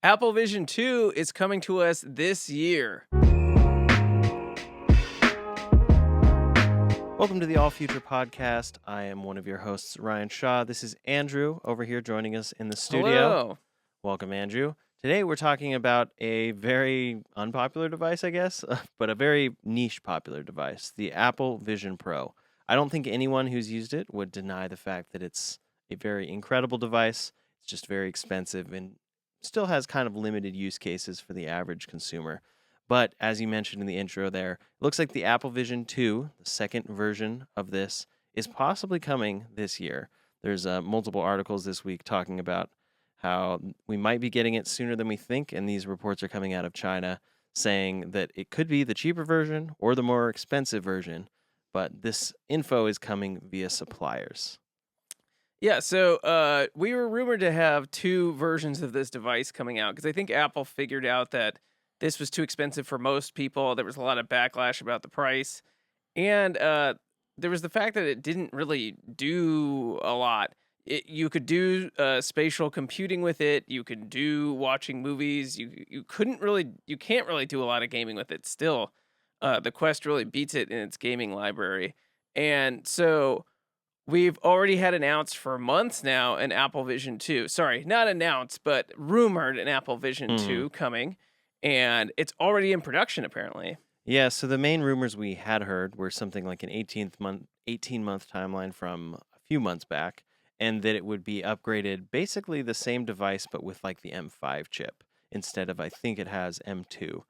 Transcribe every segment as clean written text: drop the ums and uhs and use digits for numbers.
Apple Vision 2 is coming to us this year. Welcome to the All Future Podcast. I am one of your hosts, Ryan Shaw. This is Andrew over here joining us in the studio. Hello. Welcome, Andrew. Today we're talking about a very unpopular device, I guess, but a very niche popular device, the Apple Vision Pro. I don't think anyone who's used it would deny the fact that it's a very incredible device. It's just very expensive and still has kind of limited use cases for the average consumer. But as you mentioned in the intro there, it looks like the Apple Vision 2, the second version of this, is possibly coming this year. There's multiple articles this week talking about how we might be getting it sooner than we think, and these reports are coming out of China saying that it could be the cheaper version or the more expensive version, but this info is coming via suppliers. Yeah, so we were rumored to have two versions of this device coming out because I think Apple figured out that this was too expensive for most people. There was a lot of backlash about the price. And there was the fact that it didn't really do a lot. You could do spatial computing with it. You could do watching movies. You can't really do a lot of gaming with it still. The Quest really beats it in its gaming library. And so we've already had announced for months now an Apple Vision 2. Sorry, not announced, but rumored an Apple Vision 2 coming. And it's already in production, apparently. Yeah, so the main rumors we had heard were something like an 18-month timeline from a few months back, and that it would be upgraded basically the same device, but with like the M5 chip instead of, I think it has M2.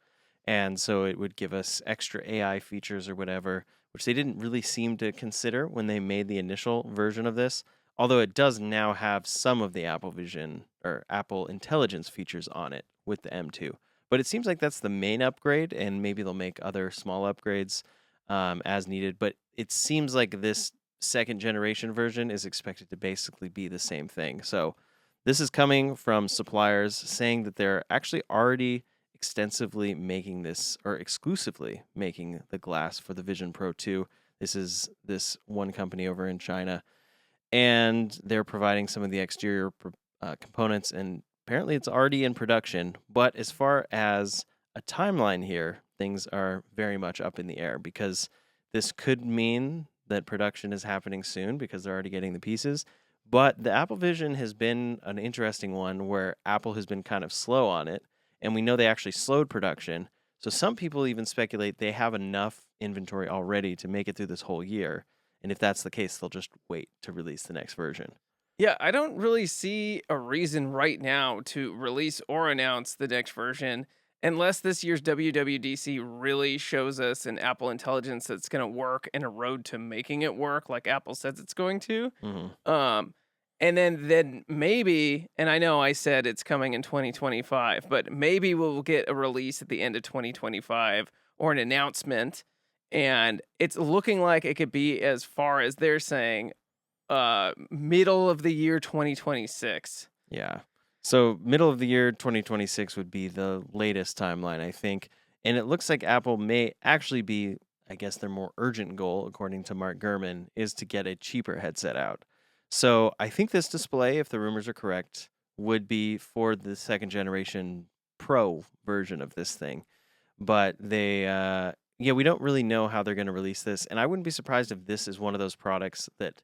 And so it would give us extra AI features or whatever, which they didn't really seem to consider when they made the initial version of this, although it does now have some of the Apple Vision or Apple Intelligence features on it with the M2. But it seems like that's the main upgrade, and maybe they'll make other small upgrades as needed. But it seems like this second generation version is expected to basically be the same thing. So this is coming from suppliers saying that they're actually already extensively making this, or exclusively making the glass for the Vision Pro 2. This is this one company over in China, and they're providing some of the exterior components, and apparently it's already in production. But as far as a timeline here, things are very much up in the air, because this could mean that production is happening soon because they're already getting the pieces. But the Apple Vision has been an interesting one where Apple has been kind of slow on it, and we know they actually slowed production. So some people even speculate they have enough inventory already to make it through this whole year. And if that's the case, they'll just wait to release the next version. Yeah, I don't really see a reason right now to release or announce the next version unless this year's WWDC really shows us an Apple Intelligence that's going to work and a road to making it work like Apple says it's going to. And then maybe, and I know I said it's coming in 2025, but maybe we'll get a release at the end of 2025 or an announcement. And it's looking like it could be, as far as they're saying, middle of the year 2026. Yeah. So middle of the year 2026 would be the latest timeline, I think. And it looks like Apple may actually be, I guess their more urgent goal, according to Mark Gurman, is to get a cheaper headset out. So I think this display, if the rumors are correct, would be for the second generation Pro version of this thing. But we don't really know how they're going to release this. And I wouldn't be surprised if this is one of those products that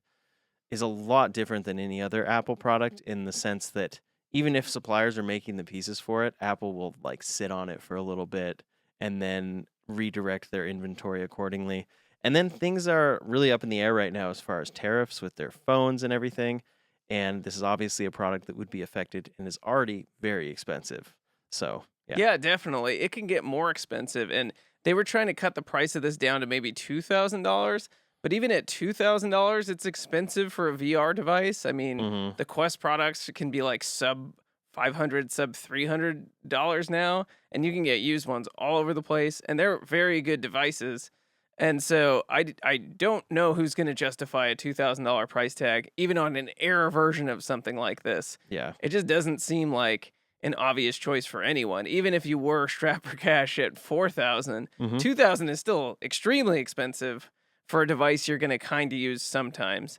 is a lot different than any other Apple product, in the sense that even if suppliers are making the pieces for it, Apple will like sit on it for a little bit and then redirect their inventory accordingly. And then things are really up in the air right now as far as tariffs with their phones and everything. And this is obviously a product that would be affected and is already very expensive. So, yeah. Yeah, definitely. It can get more expensive. And they were trying to cut the price of this down to maybe $2,000. But even at $2,000, it's expensive for a VR device. I mean, the Quest products can be like sub $500, sub $300 now. And you can get used ones all over the place. And they're very good devices. And so I don't know who's going to justify a $2,000 price tag, even on an Air version of something like this. Yeah. It just doesn't seem like an obvious choice for anyone. Even if you were strapped for cash at $4,000, $2,000 is still extremely expensive for a device you're going to kind of use sometimes.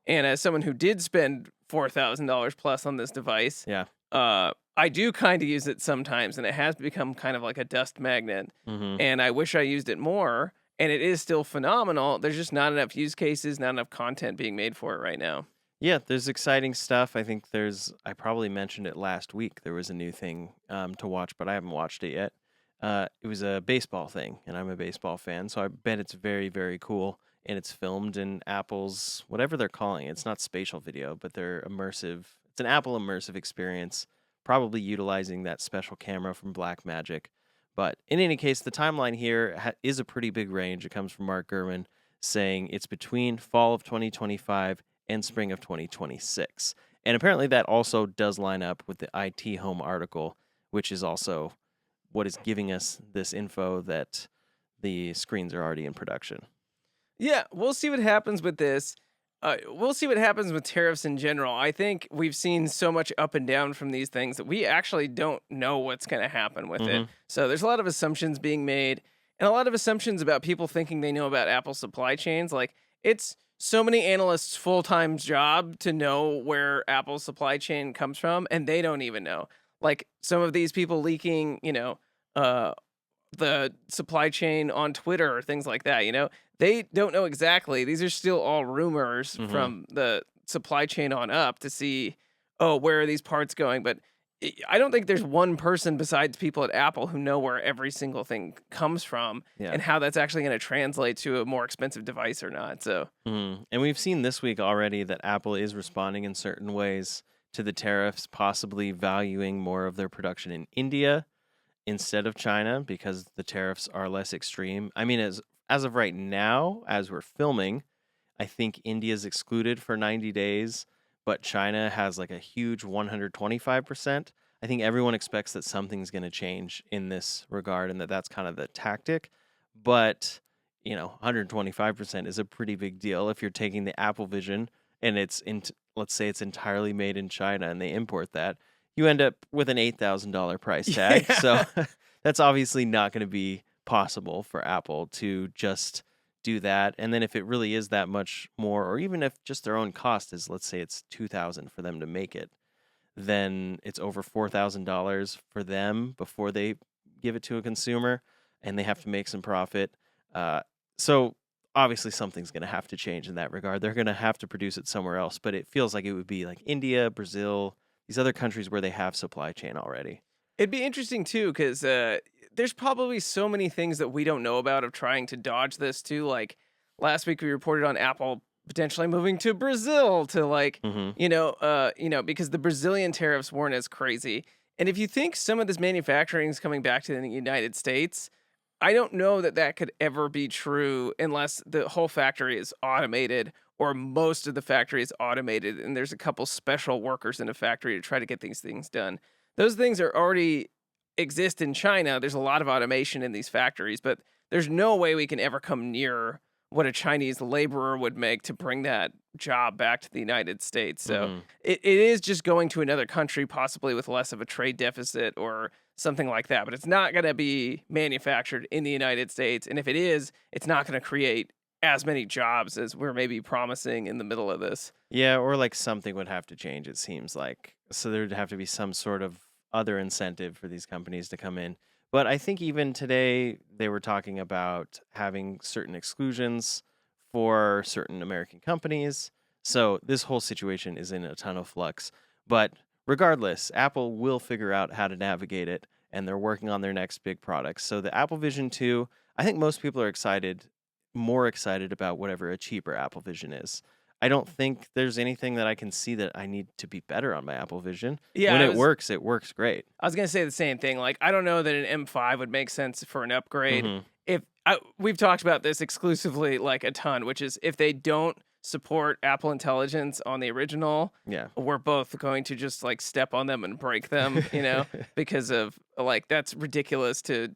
And as someone who did spend $4,000 plus on this device, I do kinda use it sometimes, and it has become kind of like a dust magnet, Hmm. and I wish I used it more, and it is still phenomenal. There's just not enough use cases, not enough content being made for it right now. Yeah, there's exciting stuff. I think I probably mentioned it last week. There was a new thing to watch, but I haven't watched it yet. It was a baseball thing, and I'm a baseball fan, so I bet it's very, very cool. And it's filmed in Apple's, whatever they're calling it. It's not spatial video, but they're immersive. It's an Apple immersive experience, probably utilizing that special camera from Blackmagic. But in any case, the timeline here is a pretty big range. It comes from Mark Gurman saying it's between fall of 2025 and spring of 2026. And apparently that also does line up with the IT Home article, which is also what is giving us this info that the screens are already in production. Yeah, we'll see what happens with this. We'll see what happens with tariffs in general. I think we've seen so much up and down from these things that we actually don't know what's going to happen with it. Hmm. So there's a lot of assumptions being made and a lot of assumptions about people thinking they know about Apple supply chains. Like it's so many analysts' full-time job to know where Apple's supply chain comes from, and they don't even know. Like some of these people leaking, uh, the supply chain on Twitter or things like that, they don't know exactly. These are still all rumors Hmm. from the supply chain on up to see, oh, where are these parts going? But I don't think there's one person besides people at Apple who know where every single thing comes from Yeah. and how that's actually going to translate to a more expensive device or not. So, And we've seen this week already that Apple is responding in certain ways to the tariffs, possibly valuing more of their production in India instead of China because the tariffs are less extreme. I mean, as of right now, as we're filming, I think India's excluded for 90 days, but China has like a huge 125%. I think everyone expects that something's going to change in this regard and that that's kind of the tactic. But, 125% is a pretty big deal if you're taking the Apple Vision and let's say it's entirely made in China and they import that, you end up with an $8,000 price tag. So yeah. that's obviously not going to be possible for Apple to just do that. And then if it really is that much more, or even if just their own cost is, let's say it's 2,000 for them to make it, then it's over $4,000 for them before they give it to a consumer, and they have to make some profit. So obviously something's going to have to change in that regard. They're going to have to produce it somewhere else, but it feels like it would be like India, Brazil, these other countries where they have supply chain already. It'd be interesting too, because there's probably so many things that we don't know about of trying to dodge this too. Like last week, we reported on Apple potentially moving to Brazil to like, Hmm. because the Brazilian tariffs weren't as crazy. And if you think some of this manufacturing is coming back to the United States, I don't know that that could ever be true unless the whole factory is automated or most of the factory is automated and there's a couple special workers in a factory to try to get these things done. Those things are already exist in China. There's a lot of automation in these factories, but there's no way we can ever come near what a Chinese laborer would make to bring that job back to the United States. So Hmm. it is just going to another country, possibly with less of a trade deficit or something like that. But it's not going to be manufactured in the United States. And if it is, it's not going to create as many jobs as we're maybe promising in the middle of this. Yeah, or like something would have to change, it seems like. So there'd have to be some sort of other incentive for these companies to come in. But I think even today they were talking about having certain exclusions for certain American companies. So this whole situation is in a ton of flux. But regardless, Apple will figure out how to navigate it, and they're working on their next big products. So the Apple Vision 2, I think most people are more excited about whatever a cheaper Apple Vision is. I don't think there's anything that I can see that I need to be better on my Apple Vision. Yeah, When it works great. I was gonna say the same thing. Like, I don't know that an M5 would make sense for an upgrade. Hmm. We've talked about this exclusively like a ton, which is if they don't support Apple Intelligence on the original, Yeah. we're both going to just like step on them and break them, because of like that's ridiculous to,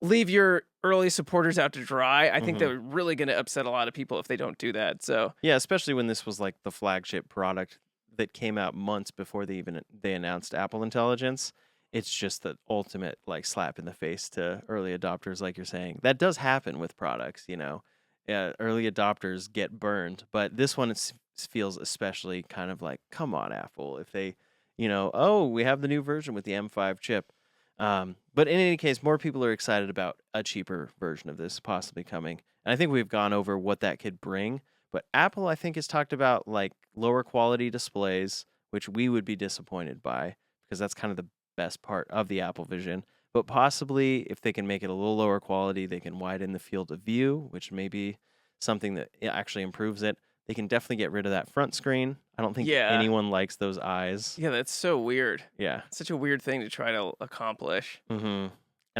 leave your early supporters out to dry. I think Hmm. they're really gonna upset a lot of people if they don't do that. So Yeah, especially when this was like the flagship product that came out months before they announced Apple Intelligence. It's just the ultimate like slap in the face to early adopters, like you're saying. That does happen with products. Yeah, early adopters get burned, but this one feels especially kind of like, come on, Apple. oh, we have the new version with the M5 chip. But in any case, more people are excited about a cheaper version of this possibly coming. And I think we've gone over what that could bring. But Apple, I think, has talked about like lower quality displays, which we would be disappointed by because that's kind of the best part of the Apple Vision. But possibly, if they can make it a little lower quality, they can widen the field of view, which may be something that actually improves it. They can definitely get rid of that front screen. I don't think Yeah. anyone likes those eyes. Yeah, that's so weird. Yeah. Such a weird thing to try to accomplish. And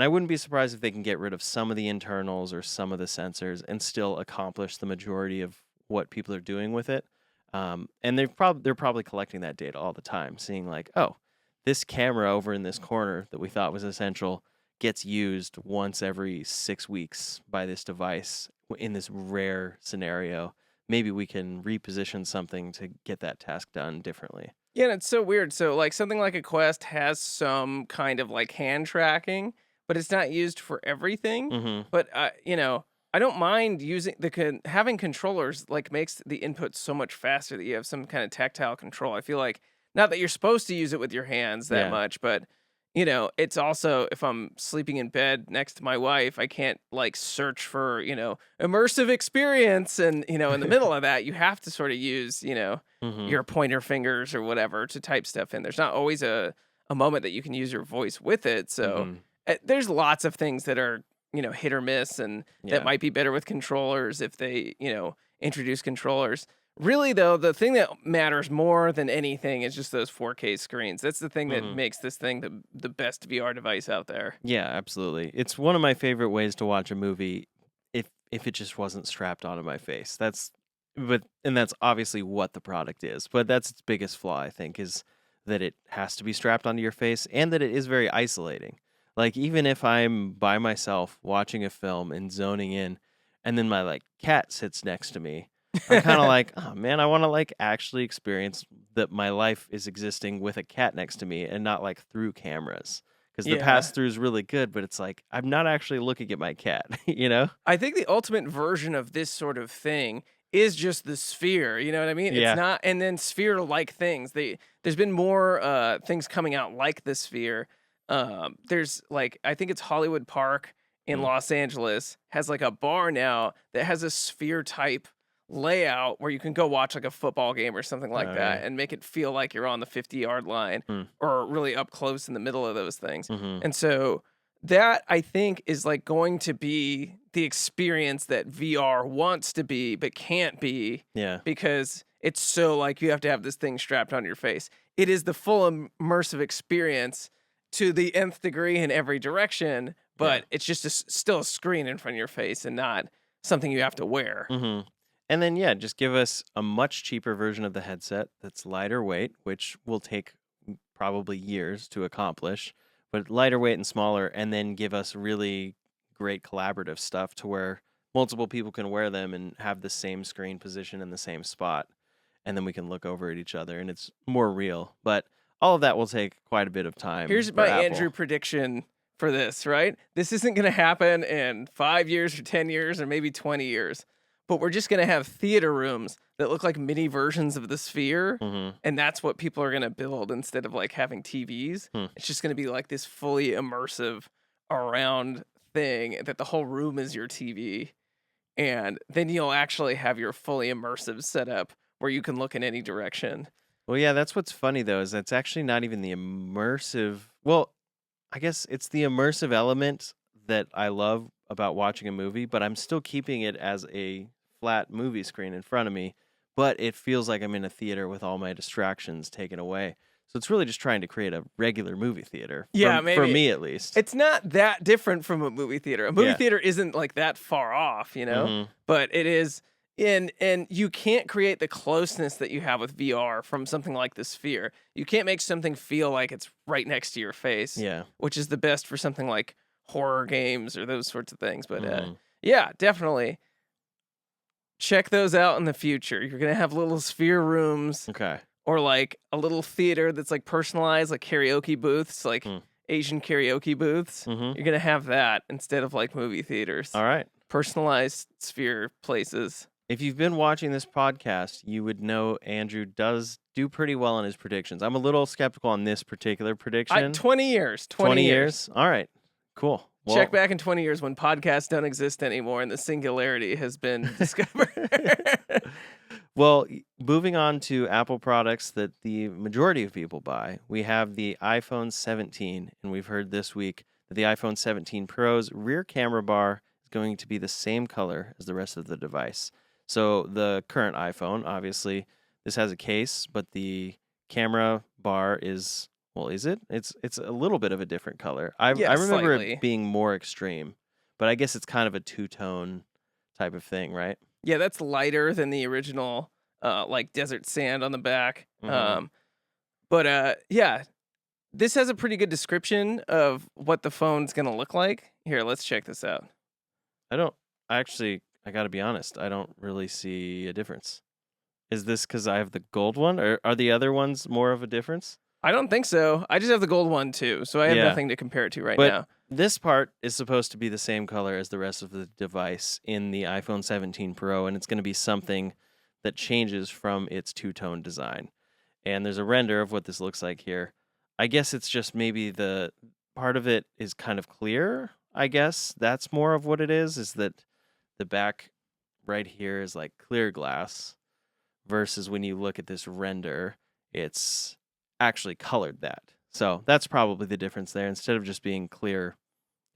I wouldn't be surprised if they can get rid of some of the internals or some of the sensors and still accomplish the majority of what people are doing with it. And they're probably collecting that data all the time, seeing like, oh, this camera over in this corner that we thought was essential gets used once every 6 weeks by this device in this rare scenario. Maybe we can reposition something to get that task done differently. Yeah, and it's so weird. So, like, something like a Quest has some kind of like hand tracking, but it's not used for everything. But I don't mind using having controllers. Like, makes the input so much faster that you have some kind of tactile control. I feel like not that you're supposed to use it with your hands that Yeah. much, but it's also if I'm sleeping in bed next to my wife, I can't like search for immersive experience, and in the middle of that, you have to sort of use your pointer fingers or whatever to type stuff in. There's not always a moment that you can use your voice with it. So there's lots of things that are, hit or miss, and Yeah. that might be better with controllers if they, introduce controllers. Really, though, the thing that matters more than anything is just those 4K screens. That's the thing that makes this thing the best VR device out there. Yeah, absolutely. It's one of my favorite ways to watch a movie if it just wasn't strapped onto my face. That's obviously what the product is. But that's its biggest flaw, I think, is that it has to be strapped onto your face and that it is very isolating. Like even if I'm by myself watching a film and zoning in and then my like cat sits next to me, I'm kind of like, oh man, I want to like actually experience that my life is existing with a cat next to me and not like through cameras. Because the Yeah. pass through is really good, but it's like I'm not actually looking at my cat, you know? I think the ultimate version of this sort of thing is just the sphere. You know what I mean? Yeah. It's not, and then sphere-like things. There's been more things coming out like the sphere. There's like I think it's Hollywood Park in Los Angeles has like a bar now that has a sphere type layout where you can go watch like a football game or something like Oh, that yeah. and make it feel like you're on the 50-yard line or really up close in the middle of those things. And so that I think is like going to be the experience that VR wants to be but can't be Yeah. because it's so like you have to have this thing strapped on your face. It is the full immersive experience to the nth degree in every direction, but it's just still a screen in front of your face and not something you have to wear. And then, yeah, just give us a much cheaper version of the headset that's lighter weight, which will take probably years to accomplish, but lighter weight and smaller, and then give us really great collaborative stuff to where multiple people can wear them and have the same screen position in the same spot. And then we can look over at each other and it's more real. But all of that will take quite a bit of time. Here's for my Apple. Andrew prediction for this, right? This isn't going to happen in 5 years or 10 years or maybe 20 years. But we're just going to have theater rooms that look like mini versions of the sphere. And that's what people are going to build instead of like having TVs. It's just going to be like this fully immersive around thing that the whole room is your TV. And then you'll actually have your fully immersive setup where you can look in any direction. Well, yeah, that's what's funny though, is that's actually not even the immersive. Well, I guess it's the immersive element that I love about watching a movie, but I'm still keeping it as a flat movie screen in front of me, but it feels like I'm in a theater with all my distractions taken away. So it's really just trying to create a regular movie theater. Yeah, for maybe. me at least. It's not that different from a movie theater. A movie Yeah. theater isn't like that far off, but it is and you can't create the closeness that you have with VR from something like the Sphere. You can't make something feel like it's right next to your face. Yeah. Which is the best for something like horror games or those sorts of things. But yeah, definitely check those out in the future. You're gonna have little Sphere rooms. Okay. Or like a little theater that's like personalized, like karaoke booths, like Asian karaoke booths. You're going to have that instead of like movie theaters. All right. Personalized Sphere places. If you've been watching this podcast, you would know Andrew does do pretty well on his predictions. I'm a little skeptical on this particular prediction. 20 years. 20 years. years? All right. Cool. Check back in 20 years when podcasts don't exist anymore and the singularity has been discovered. Well, moving on to Apple products that the majority of people buy, we have the iPhone 17, and we've heard this week that the iPhone 17 Pro's rear camera bar is going to be the same color as the rest of the device. So the current iPhone, obviously, this has a case, but the camera bar is, well, is it? It's a little bit of a different color. I remember slightly. it being more extreme, but I guess it's kind of a two-tone type of thing, right? Yeah, that's lighter than the original, like desert sand on the back. Mhm. Yeah, this has a pretty good description of what the phone's gonna look like. Here, let's check this out. I gotta be honest, I don't really see a difference. Is this because I have the gold one, or are the other ones more of a difference? I don't think so. I just have the gold one too, so I have Yeah. nothing to compare it to right But now. this part is supposed to be the same color as the rest of the device in the iPhone 17 Pro, and it's going to be something that changes from its two-tone design. And there's a render of what this looks like here. I guess it's just maybe the part of it is kind of clear. I guess that's more of what it is that the back right here is like clear glass versus when you look at this render, it's actually colored that. So that's probably the difference there. Instead of just being clear,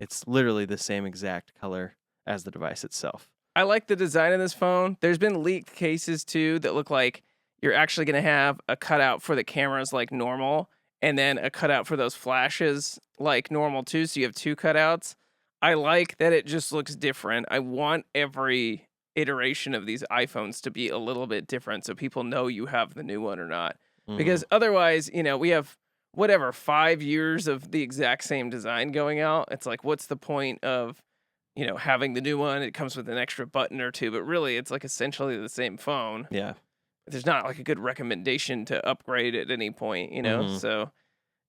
it's literally the same exact color as the device itself. I like the design of this phone. There's been leaked cases too that look like you're actually going to have a cutout for the cameras like normal, and then a cutout for those flashes like normal too. So you have two cutouts. I like that it just looks different. I want every iteration of these iPhones to be a little bit different so people know you have the new one or not. Because otherwise, we have whatever 5 years of the exact same design going out. It's like, what's the point of having the new one? It comes with an extra button or two, but really it's like essentially the same phone. Yeah. There's not like a good recommendation to upgrade at any point, Mhm. So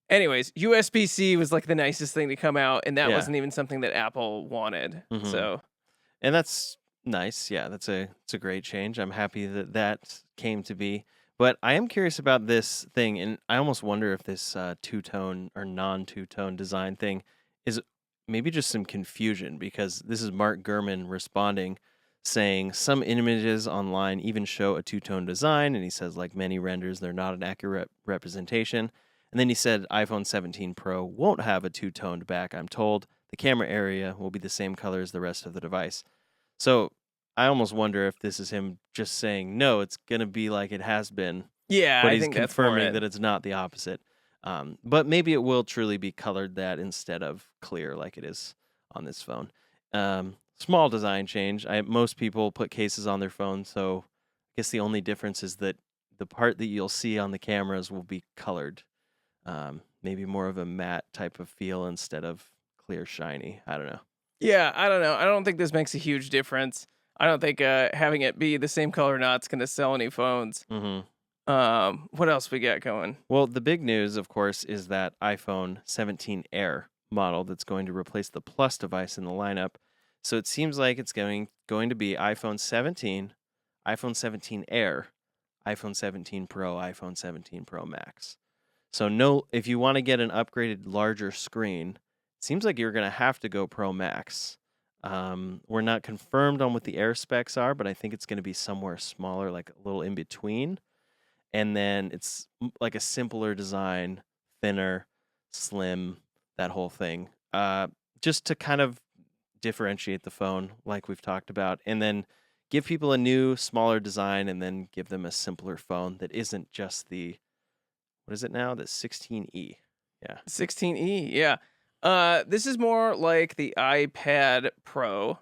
anyways, USB-C was like the nicest thing to come out, and that Yeah. wasn't even something that Apple wanted. Mhm. So And that's nice. Yeah, it's a great change. I'm happy that that came to be. But I am curious about this thing, and I almost wonder if this two-tone or non-two-tone design thing is maybe just some confusion, because this is Mark Gurman responding, saying some images online even show a two-tone design, and he says, like many renders, they're not an accurate representation. And then he said iPhone 17 Pro won't have a two-toned back, I'm told. The camera area will be the same color as the rest of the device. So I almost wonder if this is him just saying, no, it's going to be like it has been, yeah, but I he's think that's more confirming it. that it's not the opposite. But maybe it will truly be colored that instead of clear like it is on this phone. Small design change. Most people put cases on their phone, so I guess the only difference is that the part that you'll see on the cameras will be colored. Maybe more of a matte type of feel instead of clear shiny. I don't know. Yeah, I don't know. I don't think this makes a huge difference. I don't think having it be the same color or not is going to sell any phones. What else we got going? Well, the big news, of course, is that iPhone 17 Air model that's going to replace the Plus device in the lineup. So it seems like it's going to be iPhone 17, iPhone 17 Air, iPhone 17 Pro, iPhone 17 Pro Max. So if you want to get an upgraded larger screen, it seems like you're going to have to go Pro Max. We're not confirmed on what the Air specs are, but I think it's going to be somewhere smaller, like a little in between. And then it's like a simpler design, thinner, slim, that whole thing. Just to kind of differentiate the phone, like we've talked about, and then give people a new, smaller design, and then give them a simpler phone that isn't just what is it now? The 16E. Yeah. 16E, yeah. This is more like the iPad Pro.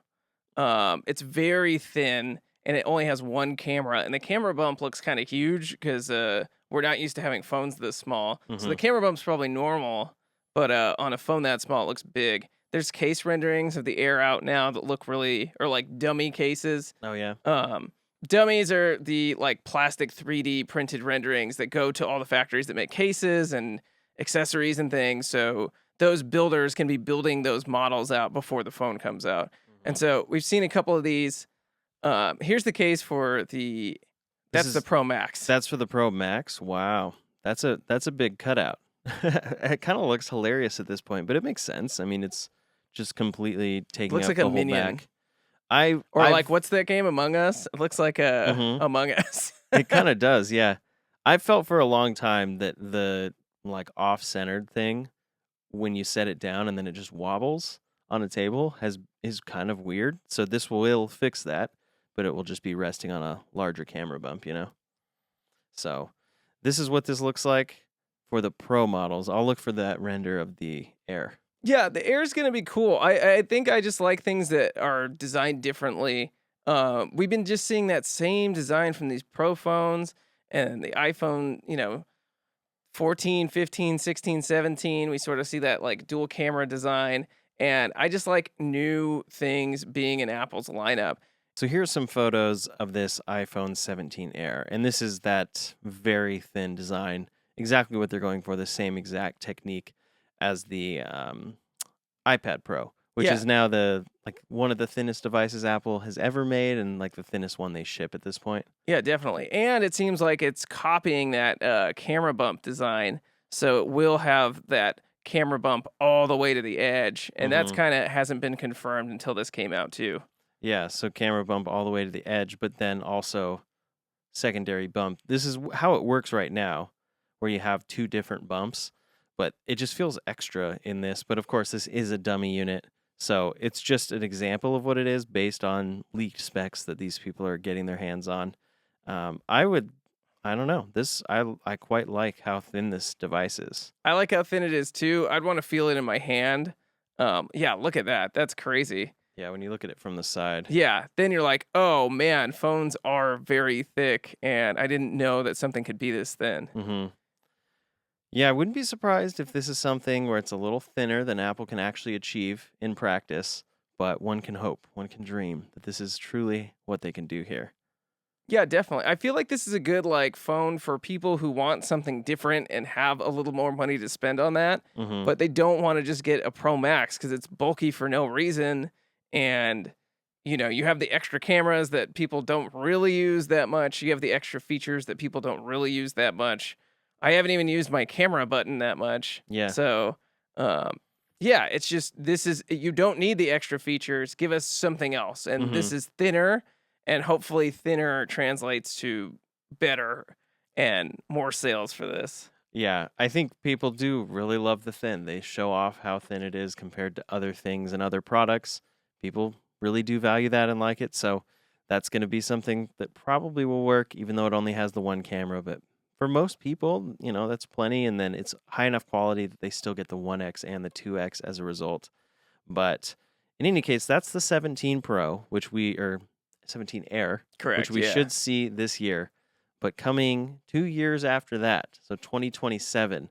It's very thin and it only has one camera, and the camera bump looks kind of huge because we're not used to having phones this small. So the camera bump's probably normal, but on a phone that small, it looks big. There's case renderings of the Air out now that look really, or like dummy cases. Oh yeah. Dummies are the like plastic 3D printed renderings that go to all the factories that make cases and accessories and things. So those builders can be building those models out before the phone comes out. And so we've seen a couple of these. Here's the case for the This that's the is Pro Max. That's for the Pro Max. Wow. That's a big cutout. It kind of looks hilarious at this point, but it makes sense. I mean, it's just completely taking Looks up like a the whole minion. back. I Or like, I've what's that game, Among Us? It looks like a mhm. Among Us. It kind of does, yeah. I felt for a long time that the like off-centered thing when you set it down and then it just wobbles on a table is kind of weird. So this will fix that, but it will just be resting on a larger camera bump, you know. So this is what this looks like for the Pro models. I'll look for that render of the Air. Yeah, the Air is gonna be cool. I think I just like things that are designed differently. We've been just seeing that same design from these Pro phones and the iPhone, 14, 15, 16, 17. We sort of see that like dual camera design. And I just like new things being in Apple's lineup. So here's some photos of this iPhone 17 Air, and this is that very thin design, exactly what they're going for, the same exact technique as the iPad Pro, which Yeah, is now the like one of the thinnest devices Apple has ever made, and like the thinnest one they ship at this point. yeah, definitely. And it seems like it's copying that camera bump design. So it will have that camera bump all the way to the edge. And that's hmm kind of hasn't been confirmed until this came out, too. Yeah, so camera bump all the way to the edge, but then also secondary bump. This is how it works right now, where you have two different bumps, but it just feels extra in this. But of course, this is a dummy unit, so it's just an example of what it is based on leaked specs that these people are getting their hands on. I don't know. I quite like how thin this device is. I like how thin it is, too. I'd want to feel it in my hand. Yeah, look at that. That's crazy. Yeah, when you look at it from the side. Yeah, then you're like, oh man, phones are very thick, and I didn't know that something could be this thin. hmm Yeah, I wouldn't be surprised if this is something where it's a little thinner than Apple can actually achieve in practice, but one can hope, one can dream that this is truly what they can do here. Yeah, definitely. I feel like this is a good like phone for people who want something different and have a little more money to spend on that, hmm but they don't want to just get a Pro Max because it's bulky for no reason. And you have the extra cameras that people don't really use that much. You have the extra features that people don't really use that much. I haven't even used my camera button that much. Yeah. So, yeah, it's just this is you don't need the extra features. Give us something else. And hmm this is thinner, and hopefully thinner translates to better and more sales for this. Yeah, I think people do really love the thin. They show off how thin it is compared to other things and other products. People really do value that and like it. So that's going to be something that probably will work, even though it only has the one camera. But for most people, that's plenty. And then it's high enough quality that they still get the 1X and the 2X as a result. But in any case, that's the 17 Pro, or 17 Air, which Correct. we Yeah. should see this year. But coming 2 years after that, so 2027,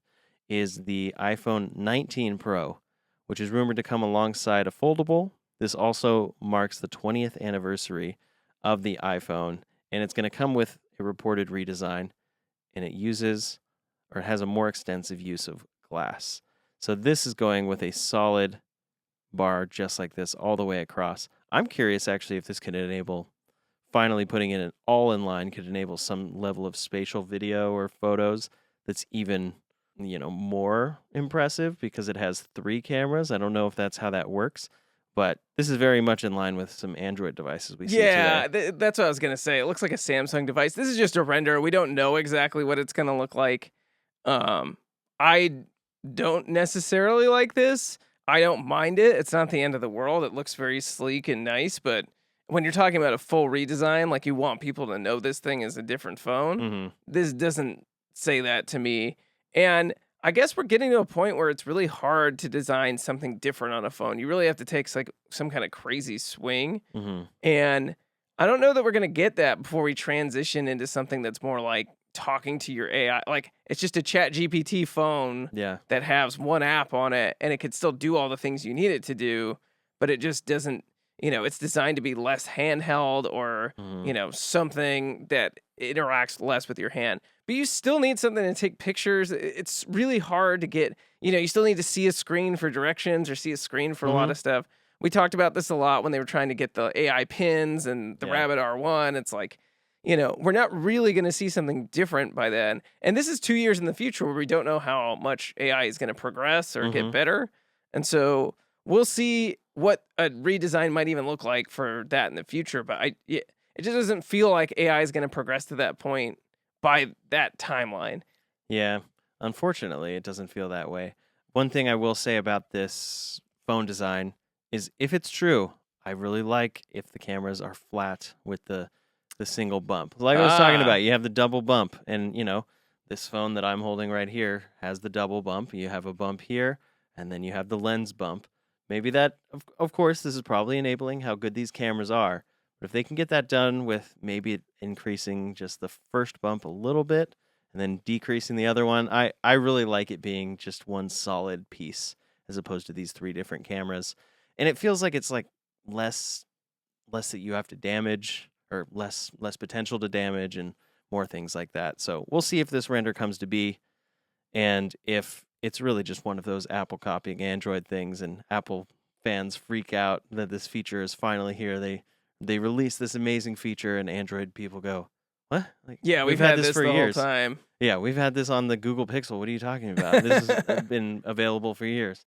is the iPhone 19 Pro, which is rumored to come alongside a foldable. This also marks the 20th anniversary of the iPhone, and it's going to come with a reported redesign, and it has a more extensive use of glass. So this is going with a solid bar just like this all the way across. I'm curious actually if this could enable finally putting in an all-in-line could enable some level of spatial video or photos that's even, more impressive because it has 3 cameras. I don't know if that's how that works, but this is very much in line with some Android devices we see Yeah, today. that's what I was gonna say. It looks like a Samsung device. This is just a render. We don't know exactly what it's gonna look like. I don't necessarily like this. I don't mind it. It's not the end of the world. It looks very sleek and nice, but when you're talking about a full redesign, like you want people to know this thing is a different phone, hmm this doesn't say that to me. And I guess we're getting to a point where it's really hard to design something different on a phone. You really have to take like some kind of crazy swing. hmm And I don't know that we're gonna get that before we transition into something that's more like talking to your AI. Like it's just a Chat GPT phone Yeah. that has one app on it and it could still do all the things you need it to do, but it just doesn't, it's designed to be less handheld or, hmm something that interacts less with your hand. But you still need something to take pictures. It's really hard to get, you still need to see a screen for directions or see a screen for a lot hmm of stuff. we talked about this a lot when they were trying to get the AI pins and the Yeah. Rabbit R1. It's like, we're not really going to see something different by then. And this is 2 years in the future where we don't know how much AI is going to progress or get Mhm. better. And so we'll see what a redesign might even look like for that in the future. But yeah, it just doesn't feel like AI is going to progress to that point by that timeline. Yeah. Unfortunately, it doesn't feel that way. One thing I will say about this phone design is if it's true, I really like if the cameras are flat with the single bump. Like I was talking Ah, about, you have the double bump and this phone that I'm holding right here has the double bump. You have a bump here and then you have the lens bump. Maybe that of course this is probably enabling how good these cameras are. But if they can get that done with maybe increasing just the first bump a little bit and then decreasing the other one. I really like it being just one solid piece as opposed to these three different cameras. And it feels like it's like less less that you have to damage or less potential to damage and more things like that. So we'll see if this render comes to be and if it's really just one of those Apple copying Android things and Apple fans freak out that this feature is finally here. They release this amazing feature and Android people go, "What? Like yeah, we've we've had had this this for the whole years." time. Yeah, we've had this on the Google Pixel. What are you talking about? This has been available for years.